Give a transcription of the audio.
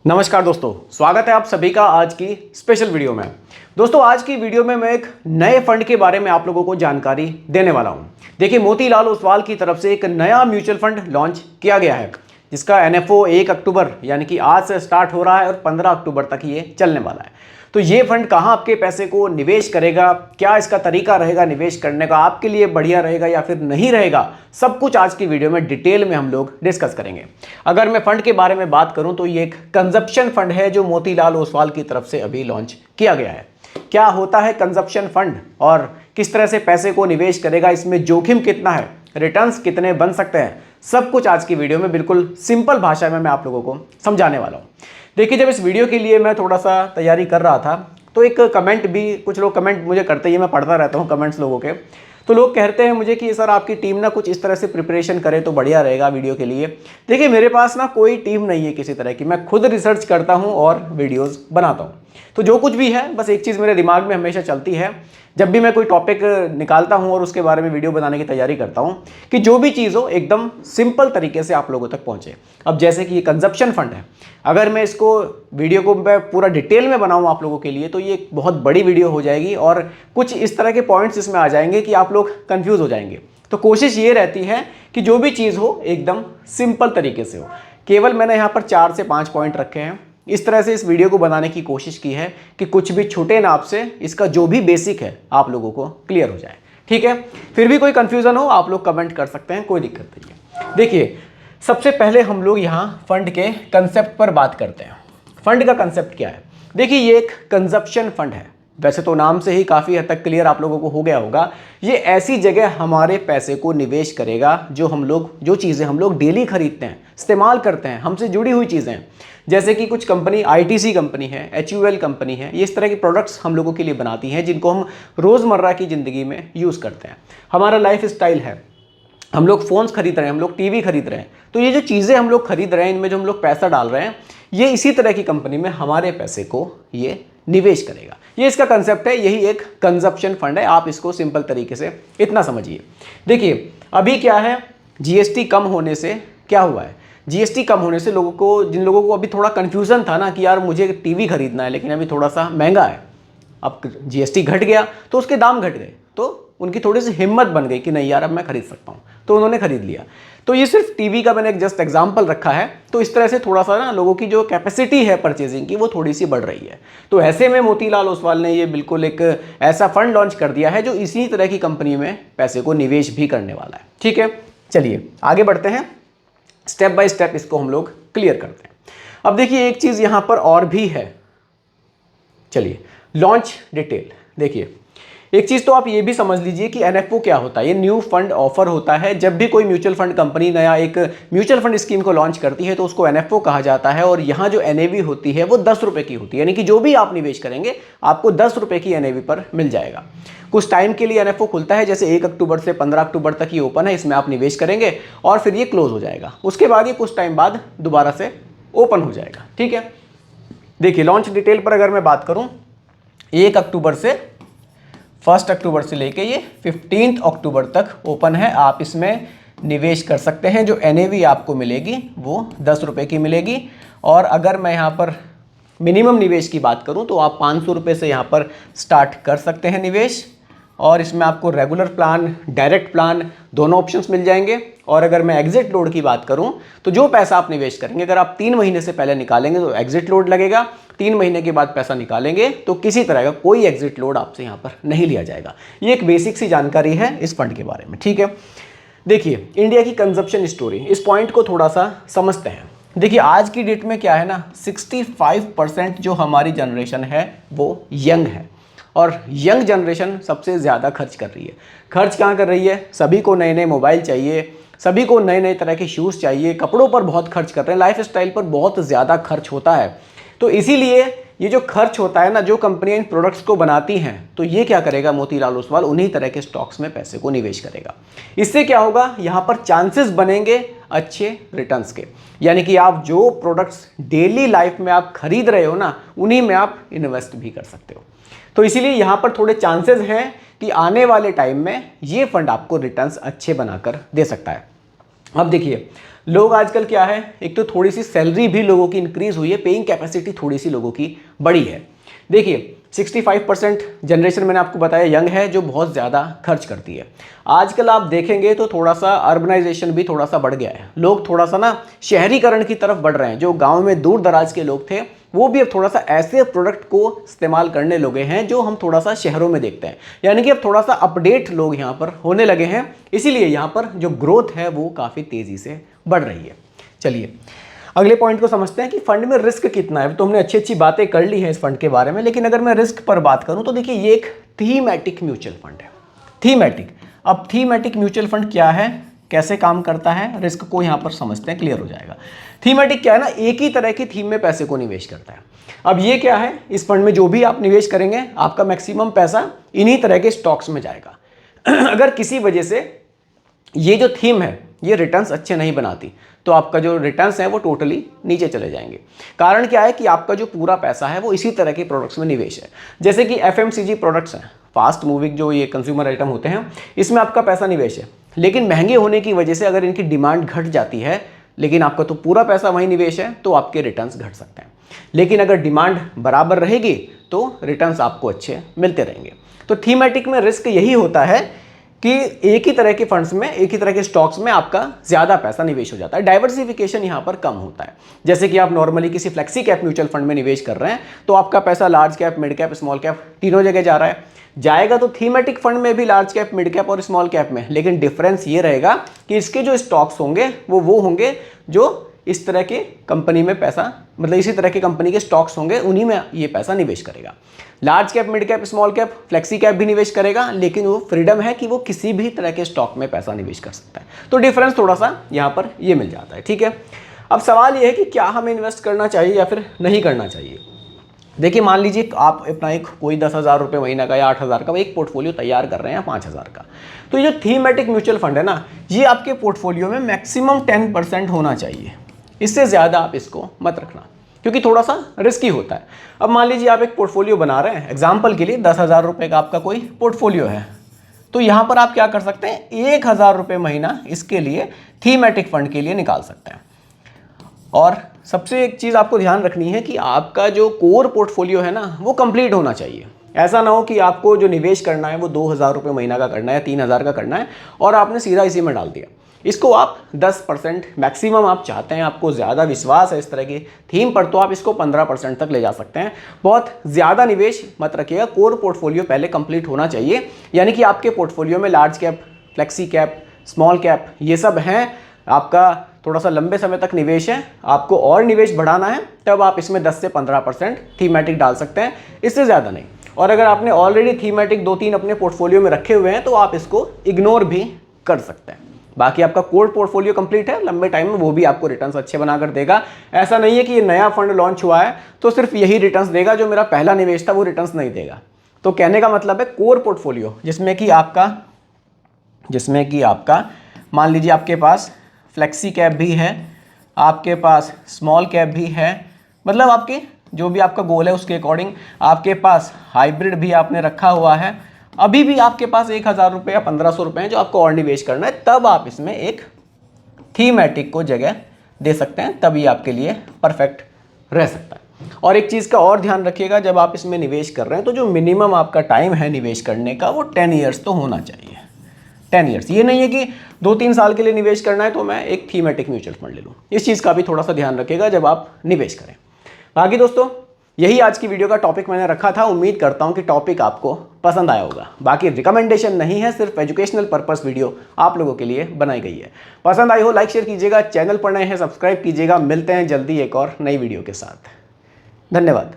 नमस्कार दोस्तों, स्वागत है आप सभी का आज की स्पेशल वीडियो में। दोस्तों आज की वीडियो में मैं एक नए फंड के बारे में आप लोगों को जानकारी देने वाला हूं। देखिए, मोतीलाल ओसवाल की तरफ से एक नया म्यूचुअल फंड लॉन्च किया गया है जिसका एनएफओ 1 अक्टूबर यानी कि आज से स्टार्ट हो रहा है और 15 अक्टूबर तक ये चलने वाला है। तो ये फंड कहाँ आपके पैसे को निवेश करेगा, क्या इसका तरीका रहेगा निवेश करने का, आपके लिए बढ़िया रहेगा या फिर नहीं रहेगा, सब कुछ आज की वीडियो में डिटेल में हम लोग डिस्कस करेंगे। अगर मैं फंड के बारे में बात करूं तो ये एक कंजप्शन फंड है जो मोतीलाल ओसवाल की तरफ से अभी लॉन्च किया गया है। क्या होता है कंजप्शन फंड और किस तरह से पैसे को निवेश करेगा, इसमें जोखिम कितना है, रिटर्न्स कितने बन सकते हैं, सब कुछ आज की वीडियो में बिल्कुल सिंपल भाषा में मैं आप लोगों को समझाने वाला हूं। देखिए, जब इस वीडियो के लिए मैं थोड़ा सा तैयारी कर रहा था तो एक कमेंट भी, कुछ लोग कमेंट मुझे करते ही मैं पढ़ता रहता हूँ कमेंट्स लोगों के। तो लोग कहते हैं मुझे कि सर आपकी टीम ना कुछ इस तरह से प्रिपरेशन करे तो बढ़िया रहेगा वीडियो के लिए। देखिए, मेरे पास ना कोई टीम नहीं है किसी तरह की, मैं खुद रिसर्च करता हूँ और वीडियोज़ बनाता हूँ। तो जो कुछ भी है, बस एक चीज़ मेरे दिमाग में हमेशा चलती है जब भी मैं कोई टॉपिक निकालता हूं और उसके बारे में वीडियो बनाने की तैयारी करता हूं कि जो भी चीज़ हो एकदम सिंपल तरीके से आप लोगों तक पहुंचे। अब जैसे कि ये कंजप्शन फंड है, अगर मैं इसको वीडियो को मैं पूरा डिटेल में बनाऊं आप लोगों के लिए तो ये एक बहुत बड़ी वीडियो हो जाएगी और कुछ इस तरह के पॉइंट्स इसमें आ जाएंगे कि आप लोग कंफ्यूज हो जाएंगे। तो कोशिश ये रहती है कि जो भी चीज़ हो एकदम सिंपल तरीके से हो। केवल मैंने यहाँ पर 4 से 5 पॉइंट रखे हैं। इस तरह से इस वीडियो को बनाने की कोशिश की है कि कुछ भी छूटे ना आपसे, इसका जो भी बेसिक है आप लोगों को क्लियर हो जाए। ठीक है, फिर भी कोई कंफ्यूजन हो आप लोग कमेंट कर सकते हैं, कोई दिक्कत नहीं है। देखिए, सबसे पहले हम लोग यहाँ फंड के कंसेप्ट पर बात करते हैं। फंड का कंसेप्ट क्या है? देखिए, ये एक कंजप्शन फंड है। वैसे तो नाम से ही काफ़ी हद तक क्लियर आप लोगों को हो गया होगा। ये ऐसी जगह हमारे पैसे को निवेश करेगा जो चीज़ें हम लोग डेली खरीदते हैं, इस्तेमाल करते हैं, हमसे जुड़ी हुई चीज़ें, जैसे कि कुछ कंपनी आईटीसी कंपनी है, एचयूएल कंपनी है, ये इस तरह की प्रोडक्ट्स हम लोगों के लिए बनाती हैं जिनको हम रोज़मर्रा की ज़िंदगी में यूज़ करते हैं। हमारा लाइफ स्टाइल है, हम लोग फ़ोन्स खरीद रहे हैं, हम लोग टीवी खरीद रहे हैं, तो ये जो चीज़ें हम लोग खरीद रहे हैं, इनमें जो हम लोग पैसा डाल रहे हैं, ये इसी तरह की कंपनी में हमारे पैसे को ये निवेश करेगा। ये इसका कंसेप्ट है, यही एक कंजप्शन फंड है। आप इसको सिंपल तरीके से इतना समझिए। देखिए, अभी क्या है, जीएसटी कम होने से क्या हुआ है, जीएसटी कम होने से जिन लोगों को अभी थोड़ा कन्फ्यूज़न था ना कि यार मुझे टीवी खरीदना है लेकिन अभी थोड़ा सा महंगा है, अब जीएसटी घट गया तो उसके दाम घट गए, तो उनकी थोड़ी सी हिम्मत बन गई कि नहीं यार अब मैं खरीद सकता हूँ, तो उन्होंने खरीद लिया। तो ये सिर्फ टीवी का मैंने एक जस्ट एग्जांपल रखा है। तो इस तरह से थोड़ा सा ना लोगों की जो कैपेसिटी है परचेजिंग की वो थोड़ी सी बढ़ रही है। तो ऐसे में मोतीलाल ओसवाल ने ये बिल्कुल एक ऐसा फंड लॉन्च कर दिया है जो इसी तरह की कंपनी में पैसे को निवेश भी करने वाला है। ठीक है, चलिए आगे बढ़ते हैं, स्टेप बाय स्टेप इसको हम लोग क्लियर करते हैं। अब देखिए, एक चीज़ यहाँ पर और भी है। चलिए, लॉन्च डिटेल देखिए। एक चीज़ तो आप ये भी समझ लीजिए कि एनएफओ क्या होता है। ये न्यू फंड ऑफर होता है। जब भी कोई म्यूचुअल फंड कंपनी नया एक म्यूचुअल फंड स्कीम को लॉन्च करती है तो उसको एनएफओ कहा जाता है। और यहाँ जो एनएवी होती है वो 10 रुपये की होती है, यानी कि जो भी आप निवेश करेंगे आपको 10 रुपये की एनएवी पर मिल जाएगा। कुछ टाइम के लिए एनएफओ खुलता है, जैसे 1 अक्टूबर से 15 अक्टूबर तक ये ओपन है, इसमें आप निवेश करेंगे और फिर ये क्लोज हो जाएगा। उसके बाद ये कुछ टाइम बाद दोबारा से ओपन हो जाएगा। ठीक है, देखिए लॉन्च डिटेल पर अगर मैं बात करूँ, 1 अक्टूबर से 1 अक्टूबर से लेके ये 15 अक्टूबर तक ओपन है। आप इसमें निवेश कर सकते हैं। जो एनएवी आपको मिलेगी वो 10 रुपये की मिलेगी। और अगर मैं यहाँ पर मिनिमम निवेश की बात करूँ तो आप 500 रुपये से यहाँ पर स्टार्ट कर सकते हैं निवेश। और इसमें आपको रेगुलर प्लान, डायरेक्ट प्लान दोनों ऑप्शंस मिल जाएंगे। और अगर मैं एग्जिट लोड की बात करूं तो जो पैसा आप निवेश करेंगे, अगर आप 3 महीने से पहले निकालेंगे तो एग्जिट लोड लगेगा, 3 महीने के बाद पैसा निकालेंगे तो किसी तरह का कोई एग्जिट लोड आपसे यहाँ पर नहीं लिया जाएगा। ये एक बेसिक सी जानकारी है इस फंड के बारे में। ठीक है, देखिए इंडिया की कंजप्शन स्टोरी, इस पॉइंट को थोड़ा सा समझते हैं। देखिए, आज की डेट में क्या है ना, 65% जो हमारी जनरेशन है वो यंग है और यंग जनरेशन सबसे ज़्यादा खर्च कर रही है। खर्च कहाँ कर रही है? सभी को नए नए मोबाइल चाहिए, सभी को नए नए तरह के शूज़ चाहिए, कपड़ों पर बहुत खर्च कर रहे हैं, लाइफ स्टाइल पर बहुत ज़्यादा खर्च होता है। तो इसीलिए ये जो खर्च होता है ना, जो कंपनियां इन प्रोडक्ट्स को बनाती हैं, तो ये क्या करेगा मोतीलाल ओसवाल, उन्हीं तरह के स्टॉक्स में पैसे को निवेश करेगा। इससे क्या होगा, यहाँ पर चांसेस बनेंगे अच्छे रिटर्न्स के, यानी कि आप जो प्रोडक्ट्स डेली लाइफ में आप खरीद रहे हो ना, उन्हीं में आप इन्वेस्ट भी कर सकते हो। तो इसीलिए यहाँ पर थोड़े चांसेस हैं कि आने वाले टाइम में ये फंड आपको रिटर्न्स अच्छे बनाकर दे सकता है। अब देखिए लोग आजकल क्या है, एक तो थोड़ी सी सैलरी भी लोगों की इंक्रीज हुई है, पेइंग कैपेसिटी थोड़ी सी लोगों की बढ़ी है। देखिए 65% जनरेशन मैंने आपको बताया यंग है, जो बहुत ज़्यादा खर्च करती है। आजकल आप देखेंगे तो थोड़ा सा अर्बनाइजेशन भी थोड़ा सा बढ़ गया है, लोग थोड़ा सा ना शहरीकरण की तरफ बढ़ रहे हैं। जो गांव में दूर दराज के लोग थे वो भी अब थोड़ा सा ऐसे प्रोडक्ट को इस्तेमाल करने लगे हैं जो हम थोड़ा सा शहरों में देखते हैं, यानी कि अब थोड़ा सा अपडेट लोग यहाँ पर होने लगे हैं, इसीलिए यहाँ पर जो ग्रोथ है वो काफ़ी तेज़ी से बढ़ रही है। चलिए अगले पॉइंट को समझते हैं कि फंड में रिस्क कितना है। तो हमने अच्छी अच्छी बातें कर ली हैं इस फंड के बारे में, लेकिन अगर मैं रिस्क पर बात करूं तो देखिए ये एक थीमेटिक म्यूचुअल फंड है। थीमेटिक, अब थीमेटिक म्यूचुअल फंड क्या है, कैसे काम करता है, रिस्क को यहां पर समझते हैं, क्लियर हो जाएगा। थीमेटिक क्या है ना, एक ही तरह की थीम में पैसे को निवेश करता है। अब ये क्या है, इस फंड में जो भी आप निवेश करेंगे आपका मैक्सिमम पैसा इन्हीं तरह के स्टॉक्स में जाएगा। अगर किसी वजह से ये जो थीम है ये रिटर्न्स अच्छे नहीं बनाती तो आपका जो रिटर्न्स है वो टोटली नीचे चले जाएंगे। कारण क्या है कि आपका जो पूरा पैसा है वो इसी तरह के प्रोडक्ट्स में निवेश है, जैसे कि एफएमसीजी प्रोडक्ट्स हैं, फास्ट मूविंग जो ये कंज्यूमर आइटम होते हैं, इसमें आपका पैसा निवेश है, लेकिन महंगे होने की वजह से अगर इनकी डिमांड घट जाती है लेकिन आपका तो पूरा पैसा वहीं निवेश है तो आपके रिटर्न्स घट सकते हैं। लेकिन अगर डिमांड बराबर रहेगी तो रिटर्न्स आपको अच्छे मिलते रहेंगे। तो थीमेटिक में रिस्क यही होता है कि एक ही तरह के फंड्स में, एक ही तरह के स्टॉक्स में आपका ज़्यादा पैसा निवेश हो जाता है, डाइवर्सिफिकेशन यहाँ पर कम होता है। जैसे कि आप नॉर्मली किसी फ्लेक्सी कैप म्यूचुअल फंड में निवेश कर रहे हैं तो आपका पैसा large cap, mid cap, small cap तीनों जगह जा रहा है, जाएगा तो थीमेटिक फंड में भी लार्ज कैप, मिड कैप और स्मॉल कैप में, लेकिन डिफरेंस ये रहेगा कि इसके जो स्टॉक्स होंगे वो होंगे जो इस तरह के कंपनी में पैसा, मतलब इसी तरह की कंपनी के स्टॉक्स होंगे, उन्हीं में ये पैसा निवेश करेगा। Large cap, mid cap, small cap, flexi cap भी निवेश करेगा, लेकिन वो फ्रीडम है कि वो किसी भी तरह के स्टॉक में पैसा निवेश कर सकता है। तो डिफरेंस थोड़ा सा यहाँ पर ये मिल जाता है, ठीक है। अब सवाल ये है कि क्या हमें इन्वेस्ट करना चाहिए या फिर नहीं करना चाहिए। देखिए मान लीजिए आप अपना एक कोई 10,000 रुपये महीना का या 8,000 का एक पोर्टफोलियो तैयार कर रहे हैं, 5,000 का, तो ये जो थीमेटिक म्यूचुअल फंड है ना, ये आपके पोर्टफोलियो में मैक्सिमम 10% होना चाहिए, इससे ज़्यादा आप इसको मत रखना क्योंकि थोड़ा सा रिस्की होता है। अब मान लीजिए आप एक पोर्टफोलियो बना रहे हैं, एग्जाम्पल के लिए 10,000 रुपये का आपका कोई पोर्टफोलियो है, तो यहाँ पर आप क्या कर सकते हैं, 1,000 रुपये महीना इसके लिए थीमेटिक फंड के लिए निकाल सकते हैं। और सबसे एक चीज़ आपको ध्यान रखनी है कि आपका जो कोर पोर्टफोलियो है ना वो कंप्लीट होना चाहिए। ऐसा ना हो कि आपको जो निवेश करना है वो 2,000 रुपये महीना का करना है, 3,000 का करना है और आपने सीधा इसी में डाल दिया। इसको आप 10% मैक्सिमम आप चाहते हैं, आपको ज़्यादा विश्वास है इस तरह की थीम पर, तो आप इसको 15% तक ले जा सकते हैं। बहुत ज़्यादा निवेश मत रखिएगा, कोर पोर्टफोलियो पहले कंप्लीट होना चाहिए, यानी कि आपके पोर्टफोलियो में large cap, flexi cap, small cap ये सब हैं, आपका थोड़ा सा लंबे समय तक निवेश है, आपको और निवेश बढ़ाना है तब आप इसमें 10 से 15% थीमेटिक डाल सकते हैं, इससे ज़्यादा नहीं। और अगर आपने ऑलरेडी थीमेटिक 2-3 अपने पोर्टफोलियो में रखे हुए हैं तो आप इसको इग्नोर भी कर सकते हैं। बाकी आपका कोर पोर्टफोलियो कंप्लीट है, लंबे टाइम में वो भी आपको रिटर्न्स अच्छे बनाकर देगा। ऐसा नहीं है कि ये नया फंड लॉन्च हुआ है तो सिर्फ यही रिटर्न्स देगा, जो मेरा पहला निवेश था वो रिटर्न्स नहीं देगा। तो कहने का मतलब है कोर पोर्टफोलियो जिसमें कि आपका मान लीजिए आपके पास फ्लेक्सी कैप भी है, आपके पास स्मॉल कैप भी है, मतलब आपके जो भी आपका गोल है उसके अकॉर्डिंग, आपके पास हाइब्रिड भी आपने रखा हुआ है, अभी भी आपके पास 1,000 रुपये या 1,500 रुपये हैं जो आपको और निवेश करना है, तब आप इसमें एक थीमेटिक को जगह दे सकते हैं, तभी आपके लिए परफेक्ट रह सकता है। और एक चीज़ का और ध्यान रखिएगा, जब आप इसमें निवेश कर रहे हैं तो जो मिनिमम आपका टाइम है निवेश करने का वो 10 ईयर्स तो होना चाहिए। 10 ईयर्स, ये नहीं है कि 2-3 साल के लिए निवेश करना है तो मैं एक थीमेटिक म्यूचुअल फंड ले लूँ। इस चीज़ का भी थोड़ा सा ध्यान रखिएगा जब आप निवेश करें। बाकी दोस्तों यही आज की वीडियो का टॉपिक मैंने रखा था, उम्मीद करता हूं कि टॉपिक आपको पसंद आया होगा। बाकी रिकमेंडेशन नहीं है, सिर्फ एजुकेशनल पर्पस वीडियो आप लोगों के लिए बनाई गई है। पसंद आई हो लाइक शेयर कीजिएगा, चैनल पर नए हैं सब्सक्राइब कीजिएगा। मिलते हैं जल्दी एक और नई वीडियो के साथ। धन्यवाद।